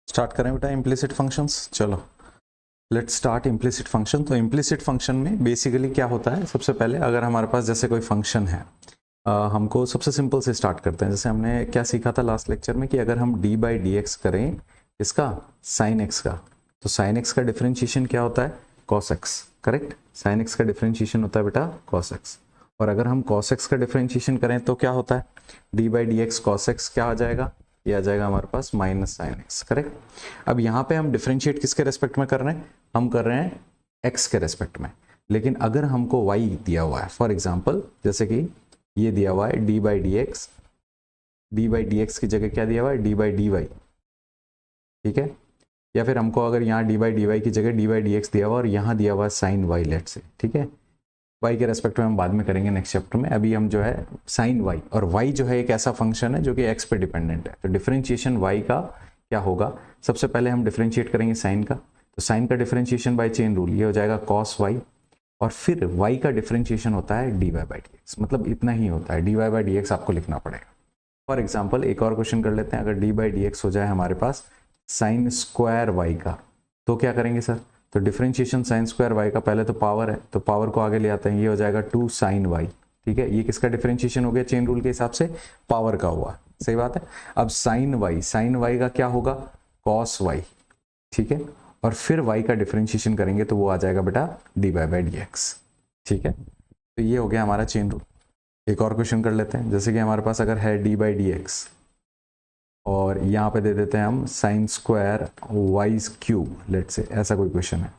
Start करें बेटा implicit functions. चलो लेट्स स्टार्ट इम्प्लिसिट फंक्शन। तो इम्प्लिसिट फंक्शन में बेसिकली क्या होता है, सबसे पहले अगर हमारे पास जैसे कोई फंक्शन है, हमको सबसे सिंपल से स्टार्ट करते हैं। जैसे हमने क्या सीखा था लास्ट लेक्चर में कि अगर हम डी बाई डी एक्स करें इसका साइन एक्स का, तो साइन एक्स का डिफरेंशिएशन क्या होता है, cos x. Correct, sign x का डिफरेंशिएशन होता है बेटा कॉस एक्स। और अगर हम कॉस एक्स का डिफरेंशिएशन करें तो क्या होता है, D by D x cos x क्या आ जाएगा, ये आ जाएगा हमारे पास माइनस साइन एक्स। करेक्ट। अब यहाँ पे हम डिफरेंशिएट किसके रेस्पेक्ट में कर रहे हैं, हम कर रहे हैं एक्स के रेस्पेक्ट में। लेकिन अगर हमको वाई दिया हुआ है, फॉर एग्जाम्पल जैसे कि ये दिया हुआ है D by D x, D by D x की जगह क्या दिया हुआ है, डी बाई डी वाई। ठीक है, या फिर हमको अगर यहाँ डी बाई डी वाई की जगह डी बाई डी एक्स दिया हुआ और यहाँ दिया हुआ है साइन वाई लेट से। ठीक है, वाई के रेस्पेक्ट में हम बाद में करेंगे नेक्स्ट चैप्टर में। अभी हम जो है साइन वाई, और वाई जो है एक ऐसा फंक्शन है जो कि एक्स पे डिपेंडेंट है। तो डिफरेंशिएशन वाई का क्या होगा, सबसे पहले हम डिफरेंशिएट करेंगे साइन का, तो साइन का डिफरेंशिएशन बाय चेन रूल ये हो जाएगा कॉस वाई, और फिर वाई का डिफरेंशिएशन होता है d Y by D x. मतलब इतना ही होता है, d Y by D x आपको लिखना पड़ेगा। फॉर एग्जाम्पल एक और क्वेश्चन कर लेते हैं, अगर डी बाई डी एक्स हो जाए हमारे पास साइन स्क्वायर वाई का, तो क्या करेंगे सर, तो डिफरेंशिएशन साइन स्क्वायर वाई का, पहले तो पावर है तो पावर को आगे ले आते हैं, ये हो जाएगा 2 साइन वाई। ठीक है, ये किसका डिफरेंशिएशन हो गया, चेन रूल के हिसाब से पावर का हुआ, सही बात है। अब साइन वाई का क्या होगा, कॉस वाई। ठीक है, और फिर वाई का डिफरेंशिएशन करेंगे तो वो आ जाएगा बेटा d Y by D x. ठीक है, तो ये हो गया हमारा चेन रूल। एक और क्वेश्चन कर लेते हैं, जैसे कि हमारे पास अगर है डी बाई डी एक्स और यहाँ पे दे देते हैं हम sine square y cube let's say, ऐसा कोई क्वेश्चन है।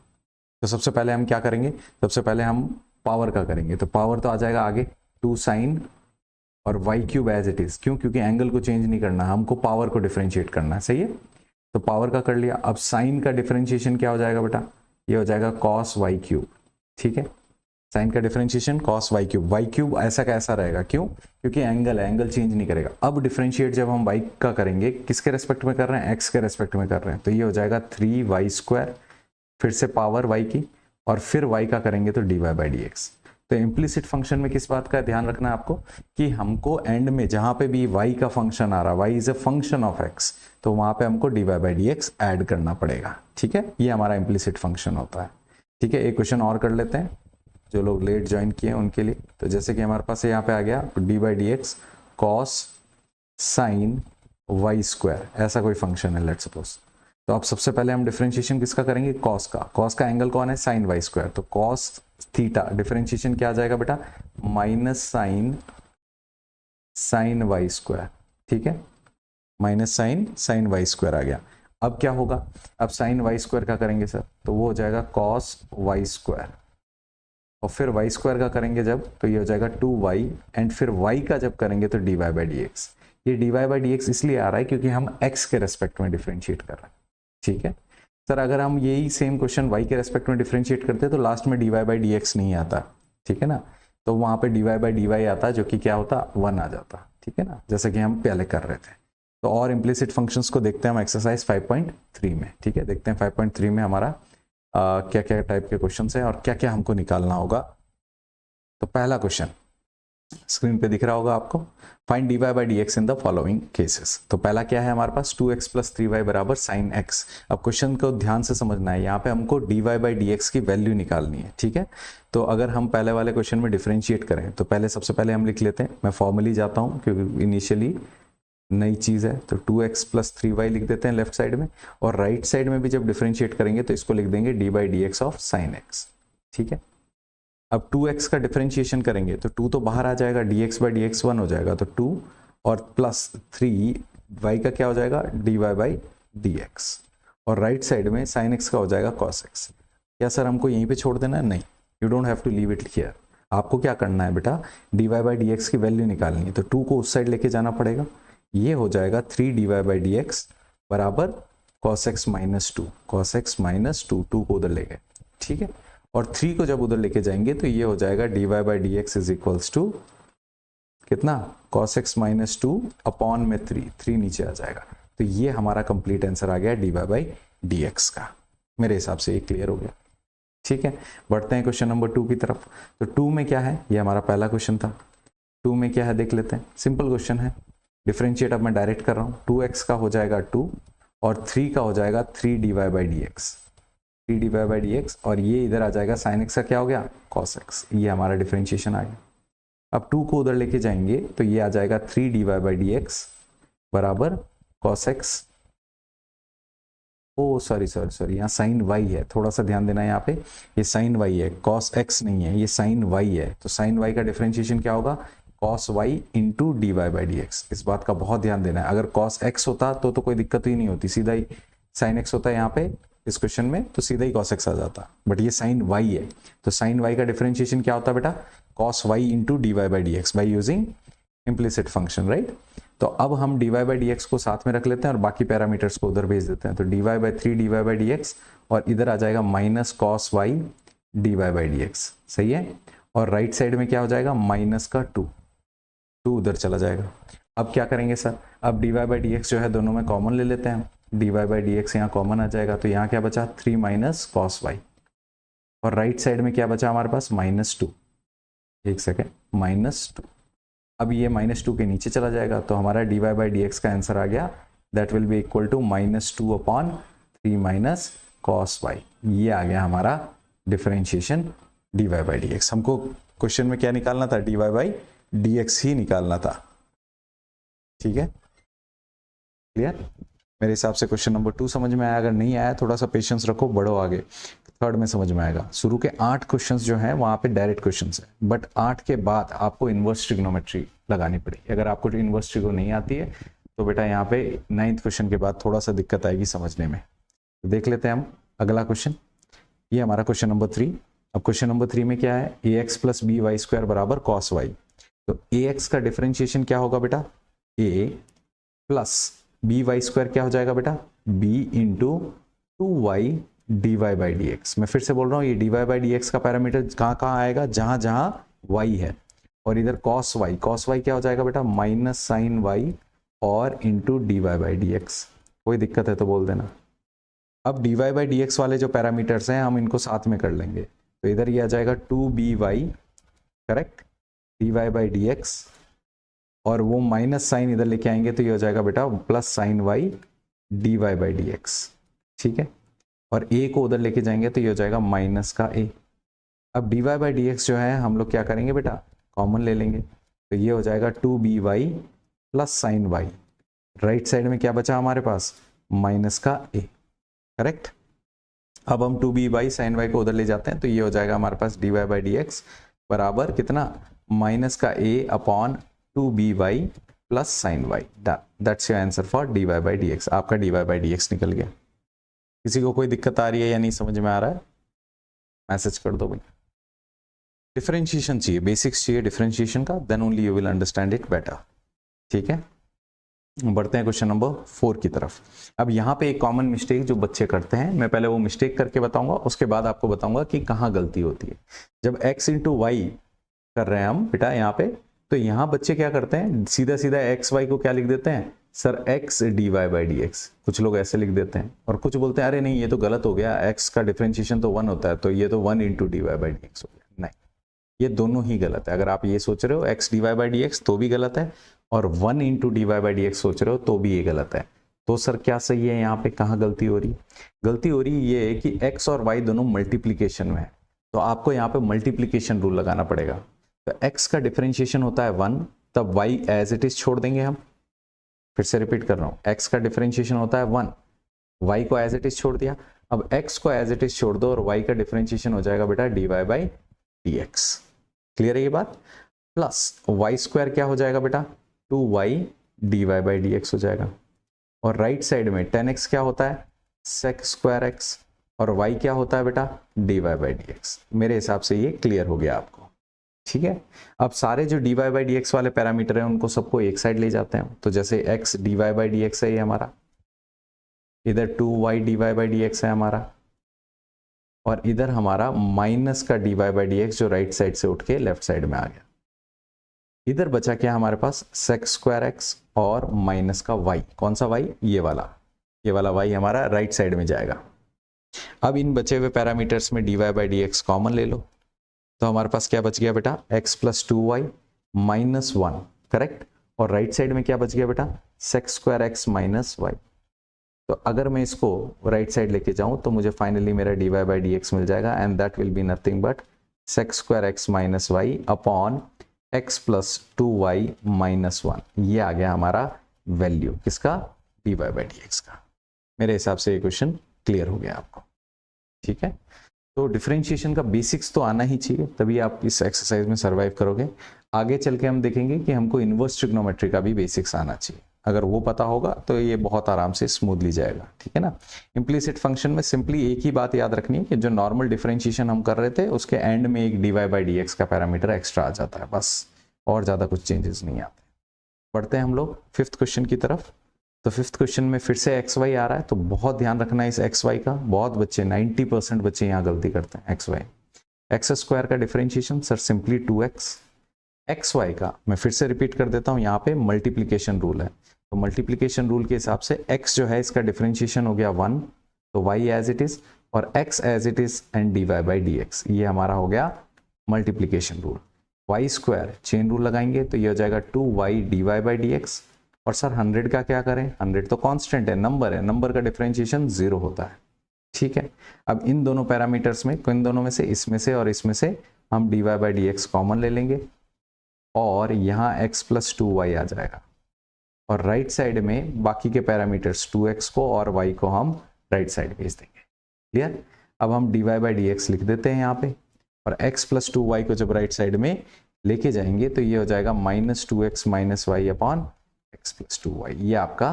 तो सबसे पहले हम क्या करेंगे, सबसे पहले हम पावर का करेंगे, तो पावर तो आ जाएगा आगे 2 साइन और y cube as it is. क्यों, क्योंकि एंगल को चेंज नहीं करना, हमको पावर को डिफरेंशिएट करना है, सही है। तो पावर का कर लिया। अब साइन का डिफरेंशिएशन क्या हो जाएगा बेटा, ये हो जाएगा कॉस वाई क्यूब। ठीक है, साइन का डिफरेंशिएशन कॉस वाई क्यूब ऐसा का ऐसा रहेगा। क्यों, क्योंकि एंगल है, एंगल चेंज नहीं करेगा। अब डिफरेंशिएट जब हम वाई का करेंगे, किसके रेस्पेक्ट में कर रहे हैं, एक्स के रेस्पेक्ट में कर रहे हैं, तो ये हो जाएगा 3 वाई स्क्वायर, फिर से पावर वाई की, और फिर वाई का करेंगे तो D Y by D x. तो इम्प्लिसिट फंक्शन में किस बात का ध्यान रखना है आपको, कि हमको एंड में जहां पे भी वाई का फंक्शन आ रहा, y is a function of x, तो वहां पे हमको d Y by D x add करना पड़ेगा। ठीक है, ये हमारा इम्प्लिसिट फंक्शन होता है। ठीक है, एक क्वेश्चन और कर लेते हैं जो लोग लेट ज्वाइन किए उनके लिए। तो जैसे कि हमारे पास यहाँ पे आ गया d by D x cos sine y square, ऐसा कोई फंक्शन है लेट सपोज। तो अब सबसे पहले हम डिफरेंशिएशन किसका करेंगे, कॉस का। कॉस का एंगल कौन है, साइन वाई स्क्वायर, तो कॉस थीटा डिफरेंशिएशन क्या आ जाएगा बेटा, माइनस साइन वाई स्क्वायर। ठीक है, माइनस साइन वाई स्क्वायर आ गया। अब क्या होगा, अब साइन वाई स्क्वायर का करेंगे सर, तो वो हो जाएगा कॉस वाई स्क्वायर, और फिर वाई स्क्वायर का करेंगे जब, तो ये हो जाएगा 2y, एंड फिर y का जब करेंगे तो D Y by D x. ये D Y by D X इसलिए आ रहा है क्योंकि हम x के रेस्पेक्ट में डिफरेंशिएट कर रहे हैं। ठीक है सर, अगर हम यही सेम क्वेश्चन y के रेस्पेक्ट में डिफरेंशिएट करते तो लास्ट में d Y by D x नहीं आता। ठीक है ना, तो वहां पे d Y by d y आता, जो कि क्या होता, 1 आ जाता। ठीक है ना, जैसे कि हम पहले कर रहे थे। तो और इम्प्लिसिट फंक्शंस को देखते हैं हम एक्सरसाइज 5.3 में। ठीक है, देखते हैं 5.3 में हमारा क्या क्या टाइप के क्वेश्चन है और क्या क्या हमको निकालना होगा। तो पहला क्वेश्चन स्क्रीन पे दिख रहा होगा आपको, find d Y by D x in the following cases. तो पहला क्या है हमारे पास, 2x प्लस 3y बराबर साइन एक्स। अब क्वेश्चन को ध्यान से समझना है, यहाँ पे हमको d Y by D x की वैल्यू निकालनी है। ठीक है, तो अगर हम पहले वाले क्वेश्चन में डिफरेंशिएट करें तो पहले सबसे पहले हम लिख लेते हैं, मैं फॉर्मली जाता हूँ क्योंकि इनिशियली नई चीज है। तो 2x प्लस 3y लिख देते हैं लेफ्ट साइड में, और राइट साइड में भी जब डिफरेंशिएट करेंगे तो इसको लिख देंगे D by D x of sine x. ठीक है, अब 2x का डिफरेंशिएशन करेंगे तो 2 तो बाहर आ जाएगा, dx बाई डी एक्स 1 हो जाएगा, तो 2 और प्लस 3y का क्या हो जाएगा, d Y by D x, और राइट साइड में साइन एक्स का हो जाएगा कॉस एक्स। क्या सर हमको यहीं पे छोड़ देना है, नहीं, you don't have to leave it here. आपको क्या करना है बेटा, d Y by D x की वैल्यू निकालनी है, तो 2 को उस साइड लेके जाना पड़ेगा, ये हो जाएगा 3 D Y by D X बराबर cos x minus 2, cos x minus 2, 2 को उधर ले गए। ठीक है, और 3 को जब उधर लेके जाएंगे तो ये हो जाएगा d Y by D x is equals to कितना, कॉस एक्स माइनस 2 अपॉन में 3 नीचे आ जाएगा। तो ये हमारा कंप्लीट आंसर आ गया d Y by D x का। मेरे हिसाब से ये क्लियर हो गया। ठीक है, बढ़ते हैं क्वेश्चन नंबर 2 की तरफ। तो 2 में क्या है, ये हमारा पहला क्वेश्चन था। 2 में क्या है देख लेते हैं, सिंपल क्वेश्चन है, डिफरेंशिएट अब मैं डायरेक्ट कर रहा हूँ। 2x का हो जाएगा 2 और 3 का हो जाएगा 3 dy/dx, 3 dy/dx, और ये इधर आ जाएगा sin x का क्या हो गया cos x। ये हमारा डिफरेंशिएशन आ गया। अब 2 को उधर लेके जाएंगे तो ये आ जाएगा 3 dy/dx बराबर cos x। ओ सॉरी, यहाँ sin y है, थोड़ा सा ध्यान देना यहाँ पे, ये sin y है, cos x नहीं है, ये sin y है। तो sin y का डिफरेंशिएशन क्या होगा cos y इंटू dy/dx। इस बात का बहुत ध्यान देना है। अगर cos x होता तो कोई दिक्कत ही नहीं होती, सीधा ही sin x होता है यहाँ पे इस क्वेश्चन में, तो सीधा ही cos x आ जाता। बट ये sin y है, तो sin y का डिफरेंशिएशन क्या होता है बेटा cos y into dy/dx by using implicit function, right. तो अब हम dy/dx को साथ में रख लेते हैं और बाकी पैरामीटर्स को उधर भेज देते हैं। तो dy/3 dy/dx और इधर आ जाएगा माइनस cos y dy/dx, सही है। और राइट साइड में क्या हो जाएगा माइनस का 2 उधर चला जाएगा। अब क्या करेंगे सर, अब dy/dx जो है दोनों में कॉमन ले लेते हैं। dy/dx यहाँ कॉमन आ जाएगा, तो यहाँ क्या बचा 3 माइनस cos y, और राइट साइड में क्या बचा हमारे पास -2, एक सेकेंड -2। अब ये -2 के नीचे चला जाएगा, तो हमारा dy/dx का आंसर आ गया, that will be equal to -2/3 minus cos y। ये आ गया हमारा डिफरेंशिएशन dy/dx। हमको क्वेश्चन में क्या निकालना था dy/dx ही निकालना था, ठीक है, क्लियर। मेरे हिसाब से क्वेश्चन नंबर 2 समझ में आया। अगर नहीं आया थोड़ा सा पेशेंस रखो, बढ़ो आगे, थर्ड में समझ में आएगा। शुरू के 8 क्वेश्चंस जो हैं वहां पे डायरेक्ट क्वेश्चंस है, बट 8 के बाद आपको इनवर्स ट्रिग्नोमेट्री लगानी पड़ेगी। अगर आपको इनवर्स ट्रिग्नो नहीं आती है तो बेटा यहाँ पे 9th क्वेश्चन के बाद थोड़ा सा दिक्कत आएगी समझने में। तो देख लेते हैं हम अगला क्वेश्चन, ये हमारा क्वेश्चन नंबर 3। अब क्वेश्चन नंबर 3 में क्या है, ax plus b y square बराबर cos y। तो ax का डिफरेंशिएशन क्या होगा बेटा a plus b y square क्या हो जाएगा बेटा b इंटू 2y dy/dx। मैं फिर से बोल रहा हूँ, ये dy/dx का पैरामीटर कहाँ कहाँ आएगा, जहां जहां y है, और इधर cos y क्या हो जाएगा बेटा माइनस sin y और इंटू dy/dx। कोई दिक्कत है तो बोल देना। अब dy/dx वाले जो पैरामीटर्स हैं हम इनको साथ में कर लेंगे, तो इधर ये आ जाएगा 2by, करेक्ट, dy/dx, और वो माइनस साइन इधर लेके आएंगे तो ये हो जाएगा बेटा प्लस sin y dy/dx, ठीक है। और a को उधर लेके जाएंगे तो ये हो जाएगा माइनस का a। अब dy/dx जो है हम लोग क्या करेंगे बेटा कॉमन ले लेंगे, तो ये हो जाएगा 2by plus sin y। Right side में क्या बचा हमारे पास माइनस का a, करेक्ट। अब हम 2by sin y को उधर ले जाते हैं, तो ये हो जाएगा हमारे पास dy/dx बराबर कितना माइनस का a upon 2by plus sin y। That's your answer for dy/dx। आपका dy/dx निकल गया। किसी को कोई दिक्कत आ रही है या नहीं समझ में आ रहा है, मैसेज कर दो भाई। डिफरेंशिएशन चाहिए, बेसिक्स चाहिए डिफरेंशिएशन का, then only you will understand it better, ठीक है। बढ़ते हैं क्वेश्चन नंबर 4 की तरफ। अब यहाँ पे एक कॉमन मिस्टेक जो बच्चे करते हैं, मैं पहले वो मिस्टेक करके बताऊंगा, उसके बाद आपको बताऊंगा कि कहाँ गलती होती है। जब x इंटू वाई कर रहे हैं हम बेटा यहाँ पे, तो यहाँ बच्चे क्या करते हैं सीधा सीधा एक्स वाई को क्या लिख देते हैं सर x dy/dx। कुछ लोग ऐसे लिख देते हैं और कुछ बोलते हैं अरे नहीं ये तो गलत हो गया, x का डिफरेंशिएशन तो 1 होता है, तो ये तो 1 इंटू dy/dx हो गया। नहीं, ये दोनों ही गलत है। अगर आप ये सोच रहे हो x dy/dx तो भी गलत है, और 1 इंटू dy/dx सोच रहे हो तो भी ये गलत है। तो सर क्या सही है, यहाँ पे कहाँ गलती हो रही? गलती हो रही ये है कि x और y दोनों मल्टीप्लीकेशन में है, तो आपको यहाँ पे मल्टीप्लीकेशन रूल लगाना पड़ेगा। तो x का डिफरेंशिएशन होता है 1, तब y एज इट इज छोड़ देंगे हम। फिर से रिपीट कर रहा हूँ, x का डिफरेंशिएशन होता है 1, y को एज इट इज छोड़ दिया। अब x को एज इट इज छोड़ दो और y का डिफरेंशिएशन हो जाएगा बेटा dy/dx। क्लियर है ये बात? प्लस y स्क्वायर क्या हो जाएगा बेटा 2y dy/dx हो जाएगा, और राइट साइड में 10x क्या होता है sec स्क्वायर x, और y क्या होता है बेटा dy/dx। मेरे हिसाब से ये क्लियर हो गया आपको, ठीक है। अब सारे जो dy/dx वाले पैरामीटर हैं उनको सबको एक साइड ले जाते हैं। तो जैसे x dy/dx है ये हमारा, इधर 2y dy/dx है हमारा, और इधर हमारा माइनस का dy/dx जो राइट साइड से उठ के लेफ्ट साइड में आ गया। इधर बचा क्या हमारे पास sec स्क्वायर x और माइनस का y। कौन सा y? ये वाला y हमारा राइट साइड में जाएगा। अब इन बचे हुए पैरामीटर्स में dy/dx कॉमन ले लो, तो हमारे पास क्या बच गया बेटा x plus 2y minus 1, correct. और राइट साइड में क्या बच गया बेटा sec square x minus y। तो अगर मैं इसको राइट साइड लेके जाऊं तो मुझे फाइनली मेरा dy बाई डी एक्स मिल जाएगा and that will be nothing but sec square x minus y upon x plus 2y minus 1। ये आ गया हमारा वैल्यू किसका, dy बाई डी एक्स का। मेरे हिसाब से ये क्वेश्चन क्लियर हो गया आपको, ठीक है। तो डिफरेंशिएशन का बेसिक्स तो आना ही चाहिए, तभी आप इस एक्सरसाइज में सर्वाइव करोगे। आगे चल के हम देखेंगे कि हमको इन्वर्स ट्रिग्नोमेट्री का भी बेसिक्स आना चाहिए। अगर वो पता होगा तो ये बहुत आराम से स्मूथली जाएगा, ठीक है ना। इम्प्लीसिट फंक्शन में सिंपली एक ही बात याद रखनी है कि जो नॉर्मल डिफरेंशिएशन हम कर रहे थे उसके एंड में एक dy बाई डी एक्स का पैरामीटर एक्स्ट्रा आ जाता है, बस, और ज़्यादा कुछ चेंजेस नहीं आते। पढ़ते हैं हम लोग फिफ्थ क्वेश्चन की तरफ। तो फिफ्थ क्वेश्चन में फिर से एक्स वाई आ रहा है, तो बहुत ध्यान रखना है इस एक्स वाई का। बहुत बच्चे 90% बच्चे यहाँ गलती करते हैं। एक्स वाई एक्स स्क्वायर का differentiation sir simply 2x। X y का मैं फिर से रिपीट कर देता हूँ, यहाँ पे मल्टीप्लीकेशन रूल है, तो मल्टीप्लीकेशन रूल के हिसाब से x जो है इसका डिफरेंशिएशन हो गया 1, तो y एज इट इज और x as it is and dy by D x, ये हमारा हो गया multiplication rule. y square chain rule लगाएंगे तो ये हो जाएगा 2y dy by D x. और सर 100 का क्या करें, 100 तो कांस्टेंट है, नंबर है, नंबर का डिफरेंशिएशन 0 होता है, ठीक है। अब इन दोनों पैरामीटर्स में, इन दोनों में से, इसमें से और इसमें से हम dy by D x common ले लेंगे और यहाँ x प्लस 2y आ जाएगा और राइट साइड में बाकी के पैरामीटर्स 2x को और y को हम राइट साइड भेज देंगे। क्लियर। अब हम dy बाई डी एक्स लिख देते हैं यहाँ पे और x प्लस 2y को जब राइट साइड में लेके जाएंगे तो ये हो जाएगा minus 2x minus y upon x plus 2y। ये आपका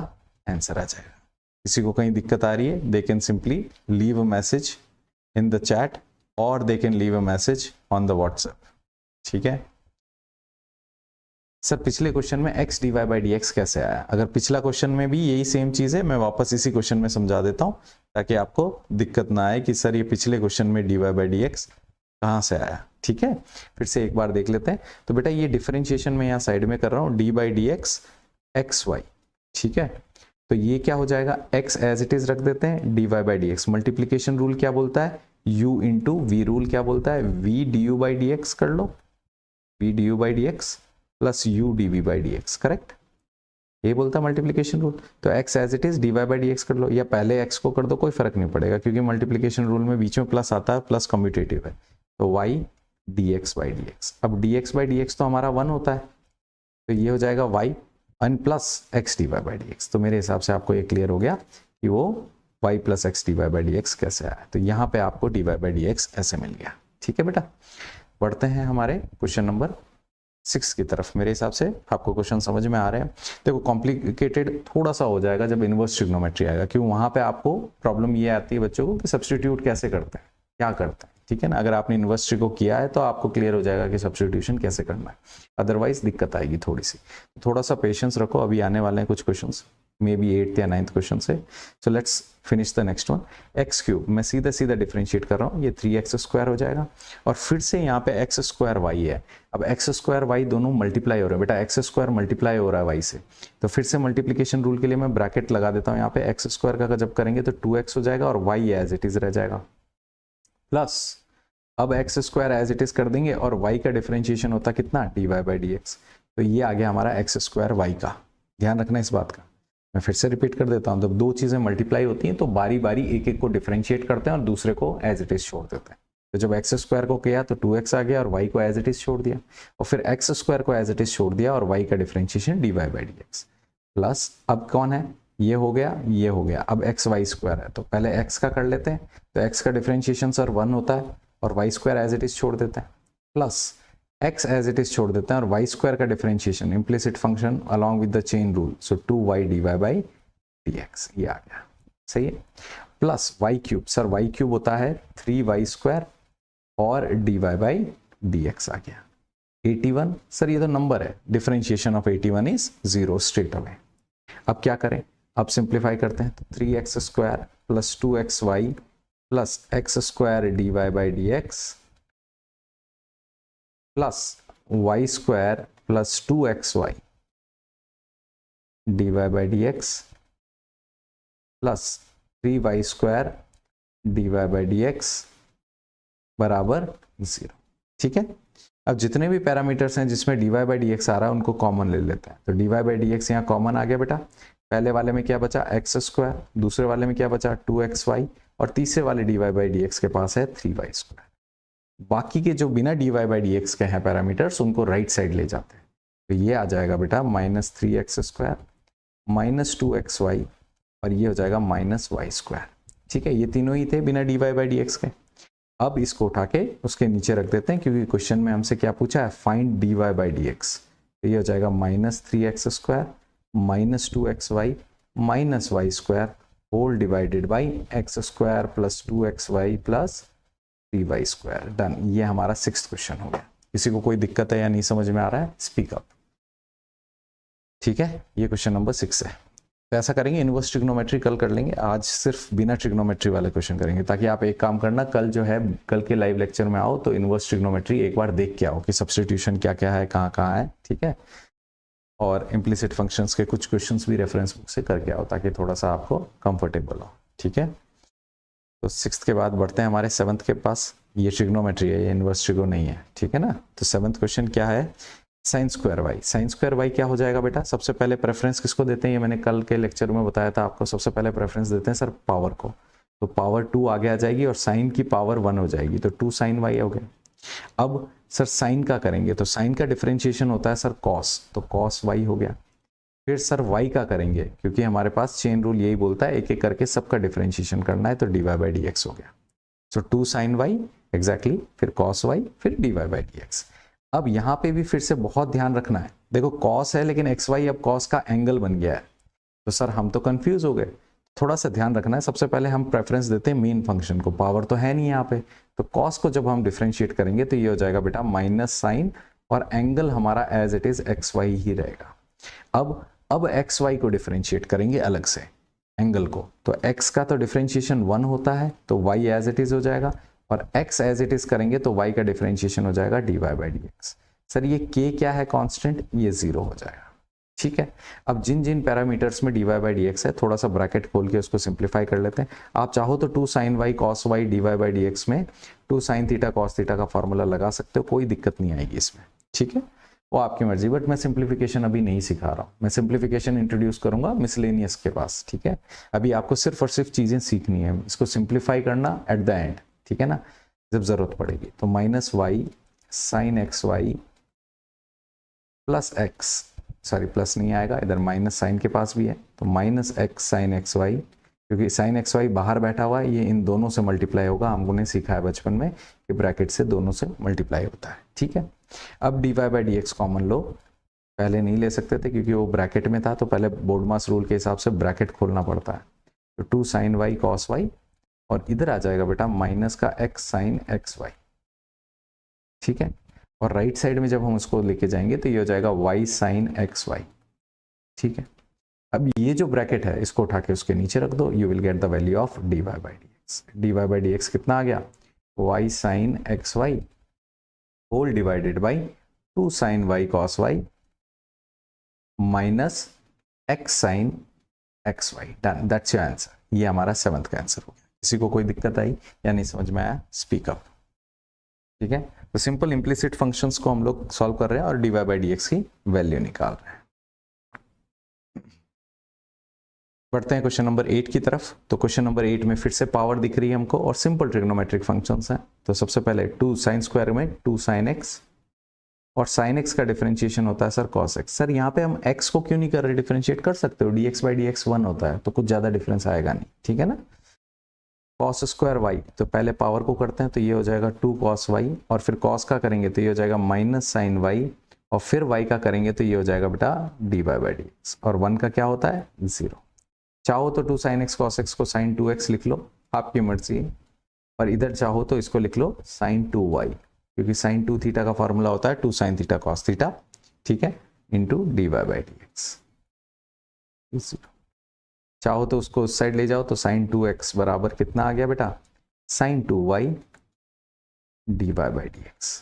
आंसर आ जाएगा। किसी को कहीं दिक्कत आ रही है, they can simply leave a message in the chat और they can leave a message on the WhatsApp, ठीक है। सर पिछले क्वेश्चन में x dy by D X कैसे आया? अगर पिछला क्वेश्चन में भी यही सेम चीज है, मैं वापस इसी क्वेश्चन में समझा देता हूं ताकि आपको दिक्कत ना आए कि सर ये पिछले क्वेश्चन में dy बाई डी एक्स कहाँ से आया, ठीक है। फिर से एक बार देख लेते हैं। तो बेटा ये डिफरेंशिएशन में यहाँ साइड में कर रहा हूँ dy by D x x y, ठीक है। तो ये क्या हो जाएगा, x एज इट इज रख देते हैं, dy by D x. Multiplication rule क्या बोलता है, u इंटू वी रूल क्या बोलता है, v du by D x कर लो, v du by D x plus u dv by D x, correct, ये बोलता है मल्टीप्लीकेशन रूल। तो x as it is dy by D x कर लो, या पहले x को कर दो, कोई फर्क नहीं पड़ेगा क्योंकि मल्टीप्लीकेशन रूल में बीच में प्लस आता है, प्लस कम्यूटेटिव है। तो y dx by D x. अब dx बाई डी एक्स तो हमारा 1 होता है, तो ये हो जाएगा y n plus x dy by D x. तो मेरे हिसाब से आपको ये क्लियर हो गया कि वो y plus x dy by D X कैसे आया। तो यहाँ पे आपको dy बाई डी एक्स ऐसे मिल गया, ठीक है बेटा। बढ़ते हैं हमारे क्वेश्चन नंबर 6 की तरफ। मेरे हिसाब से आपको क्वेश्चन समझ में आ रहे हैं। देखो कॉम्प्लिकेटेड थोड़ा सा हो जाएगा जब इन्वर्स ट्रिग्नोमेट्री आएगा, क्यों वहां पे आपको प्रॉब्लम ये आती है बच्चों को कि सब्स्टिट्यूट कैसे करते हैं, क्या करते हैं, ठीक है ना। अगर आपने इन्वर्स ट्री को किया है तो आपको क्लियर हो जाएगा कि सब्स्टिट्यूशन कैसे करना है, अदरवाइज दिक्कत आएगी थोड़ी सी। थोड़ा सा पेशेंस रखो, अभी आने वाले हैं कुछ क्वेश्चन, मे बी 8th या 9th क्वेश्चन से। So let's finish the next one. X cube मैं सीधा सीधा डिफरेंशिएट कर रहा हूँ, ये 3x स्क्वायर हो जाएगा और फिर से यहाँ पे x स्क्वायर y है। अब x स्क्वायर y दोनों मल्टीप्लाई हो रहे हैं बेटा, x स्क्वायर मल्टीप्लाई हो रहा है y से, तो फिर से मल्टीप्लीकेशन रूल के लिए मैं ब्रैकेट लगा देता हूँ यहाँ पे। x स्क्वायर का जब करेंगे तो 2x हो जाएगा और y एज इट इज रह जाएगा, प्लस अब x square as it is कर देंगे और y का डिफरेंशिएशन होता कितना, dy बाई डी एक्स। तो ये आ गया हमारा x स्क्वायर y का। ध्यान रखना इस बात का, मैं फिर से रिपीट कर देता हूँ। जब दो चीजें मल्टीप्लाई होती हैं तो बारी बारी एक एक को डिफरेंशिएट करते हैं और दूसरे को एज इट इज छोड़ देते हैं। तो जब x स्क्वायर को किया तो 2x आ गया और y को एज इट इज छोड़ दिया, और फिर x स्क्वायर को एज इट इज छोड़ दिया और y का differentiation dy by D x. Plus अब कौन है, ये हो गया, ये हो गया। अब x y स्क्वायर है तो पहले x का कर लेते हैं, तो x का डिफरेंशिएशन सर 1 होता है और y square as it is छोड़ देते हैं, plus x as it is छोड़ देते हैं और y स्क्वायर का differentiation implicit function along with the chain rule, so 2y dy by D x, ये आ गया, सही है। Plus y cube, sir y cube होता है 3y स्क्वायर और dy बाई डी एक्स आ गया। 81 सर ये तो नंबर है, differentiation of 81 is 0 straight away. अब क्या करें, अब सिंप्लीफाई करते हैं, तो 3x square plus 2xy plus x square dy by D x plus y square plus 2xy dy by D x plus 3y square dy by D X बराबर 0, ठीक है। अब जितने भी पैरामीटर्स हैं जिसमें dy बाई डी एक्स आ रहा है उनको कॉमन ले लेते हैं, तो dy बाई डी एक्स यहाँ कॉमन आ गया बेटा, पहले वाले में क्या बचा एक्स स्क्वायर, दूसरे वाले में क्या बचा 2xy, और तीसरे वाले dy/dx के पास है 3y²। बाकी के जो बिना dy/dx के हैं पैरामीटर्स उनको राइट साइड ले जाते हैं, तो ये आ जाएगा बेटा -3x² -2xy और ये हो जाएगा -y²। ठीक है, ये तीनों ही थे बिना dy/dx के। अब इसको उठा के उसके नीचे रख देते हैं क्योंकि क्वेश्चन में हमसे क्या पूछा है, फाइंड dy/dx। तो ये हो जाएगा -3x² -2xy -y² whole divided by x² + 2xy + 3y²। Done, ये हमारा 6th क्वेश्चन हो गया। किसी को कोई दिक्कत है या नहीं समझ में आ रहा है, स्पीक अप। ठीक है, ये क्वेश्चन नंबर 6 है। तो ऐसा करेंगे, इनवर्स ट्रिग्नोमेट्री कल कर लेंगे, आज सिर्फ बिना ट्रिग्नोमेट्री वाले क्वेश्चन करेंगे, ताकि आप एक काम करना, कल जो है कल के लाइव लेक्चर में आओ तो इनवर्स ट्रिग्नोमेट्री एक बार देख के आओ कि सब्स्टिट्यूशन क्या क्या है, कहाँ कहाँ है। ठीक है, और इम्प्लिसिट फंक्शंस के कुछ क्वेश्चंस भी रेफरेंस बुक से करके आओ ताकि थोड़ा सा आपको कंफर्टेबल हो। ठीक है, तो 6th के बाद बढ़ते हैं हमारे 7th के पास। ये ट्रिग्नोमेट्री है, ये इनवर्स ट्रिगो नहीं है। ठीक है ना, तो 7th क्वेश्चन क्या है, sin² y। sin² y क्या हो जाएगा बेटा, सबसे पहले प्रेफरेंस किसको देते हैं, ये मैंने कल के लेक्चर में बताया था आपको। सबसे पहले प्रेफरेंस देते हैं सर पावर को, तो पावर 2 आगे आ जाएगी और साइन की पावर 1 हो जाएगी, तो 2 sin y हो गया। अब सर साइन का करेंगे तो साइन का डिफरेंशिएशन होता है सर कॉस, तो कॉस y हो गया। फिर सर y का करेंगे, क्योंकि हमारे पास चेन रूल यही बोलता है एक एक करके सबका डिफरेंशिएशन करना है, तो dy/dx हो गया। सो 2 sin y एग्जैक्टली, फिर cos y, फिर dy/dx। अब यहाँ पे भी फिर से बहुत ध्यान रखना है, देखो cos है लेकिन xy अब cos का एंगल बन गया है, तो सर हम तो कंफ्यूज हो गए। थोड़ा सा ध्यान रखना है, सबसे पहले हम प्रेफरेंस देते हैं मेन फंक्शन को, पावर तो है नहीं यहाँ पे, तो cos को जब हम डिफरेंशिएट करेंगे तो ये हो जाएगा बेटा माइनस साइन, और एंगल हमारा एज इट इज xy ही रहेगा। अब xy को डिफरेंशिएट करेंगे अलग से एंगल को, तो x का तो डिफरेंशिएशन 1 होता है, तो y एज इट इज हो जाएगा, और x एज इट इज करेंगे तो y का डिफरेंशिएशन हो जाएगा dy/dx। सर ये k क्या है कांस्टेंट, ये 0 हो जाएगा। ठीक है, अब जिन जिन पैरामीटर्स में dy/dx है थोड़ा सा ब्रैकेट खोल के उसको सिंप्लीफाई कर लेते हैं। आप चाहो तो 2 sin y cos y dy/dx में 2 sin थीटा cos थीटा का फॉर्मूला लगा सकते हो, कोई दिक्कत नहीं आएगी इसमें। ठीक है, वो आपकी मर्जी, बट मैं सिंप्लीफिकेशन अभी नहीं सिखा रहा हूँ, मैं सिंप्लीफिकेशन इंट्रोड्यूस करूंगा मिसलेनियस के पास। ठीक है, अभी आपको सिर्फ और सिर्फ चीजें सीखनी है, इसको सिंप्लीफाई करना एट द एंड। ठीक है ना, जब जरूरत पड़ेगी। तो -y sin xy plus x, sorry plus नहीं आएगा इधर, माइनस साइन के पास भी है, तो -x sin xy, क्योंकि sin xy बाहर बैठा हुआ है, ये इन दोनों से मल्टीप्लाई होगा। हमने सीखा है बचपन में कि ब्रैकेट से दोनों से मल्टीप्लाई होता है। ठीक है, अब dy/dx कॉमन लो, पहले नहीं ले सकते थे क्योंकि वो ब्रैकेट में था, तो पहले बोर्डमास रूल के हिसाब से ब्रैकेट खोलना पड़ता है। तो 2 sin y cos y, और इधर आ जाएगा बेटा माइनस का x sin xy। ठीक है, और राइट साइड में जब हम उसको लेके जाएंगे तो ये हो जाएगा y sin xy। ठीक है, अब ये जो ब्रैकेट है इसको उठा के उसके नीचे रख दो, you will get the value of dy/dx। dy/dx कितना आ गया, y sin xy whole divided by 2 sin y cos y minus x sin xy। Done, that's your answer. ये हमारा 7th का आंसर हो गया। किसी को कोई दिक्कत आई या नहीं समझ में आया, स्पीक अप। ठीक है, तो सिंपल इम्प्लिसिट फंक्शंस को हम लोग सॉल्व कर रहे हैं और dy/dx की वैल्यू निकाल रहे हैं। बढ़ते हैं क्वेश्चन नंबर 8 की तरफ। तो क्वेश्चन नंबर 8 में फिर से पावर दिख रही है हमको और सिंपल ट्रिग्नोमेट्रिक फंक्शंस हैं। तो सबसे पहले 2 sin² में 2 sin x, और sin x का डिफरेंशिएशन होता है सर cos x। सर यहाँ पे हम x को क्यों नहीं कर रहे, डिफरेंशिएट कर सकते हो, dx/dx 1 होता है तो कुछ ज्यादा डिफरेंस आएगा नहीं। ठीक है ना, cos² y, तो पहले पावर को करते हैं, तो ये हो जाएगा 2 cos y, और फिर cos का करेंगे तो ये हो जाएगा माइनस sin y, और फिर y का करेंगे तो ये हो जाएगा बेटा dy/dx, और 1 का क्या होता है 0। चाहो तो 2 sin x cos x को sin 2x लिख लो, आपकी मर्जी, और इधर चाहो तो इसको लिख लो sin 2y, क्योंकि sin 2 थीटा का फॉर्मूला होता है 2 sin थीटा cos थीटा। ठीक है, इंटू dy/dx। चाहो तो उसको उस साइड ले जाओ, तो sin 2x बराबर कितना आ गया बेटा, sin 2y dy/dx,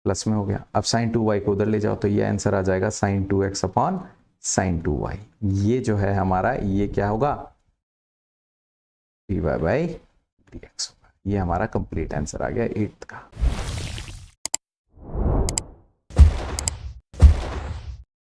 प्लस में हो गया। अब sin 2y को उधर ले जाओ तो ये आंसर आ जाएगा sin 2x upon sin 2y। ये जो है हमारा, ये क्या होगा, dy/dx होगा। ये हमारा कंप्लीट आंसर आ गया 8th का।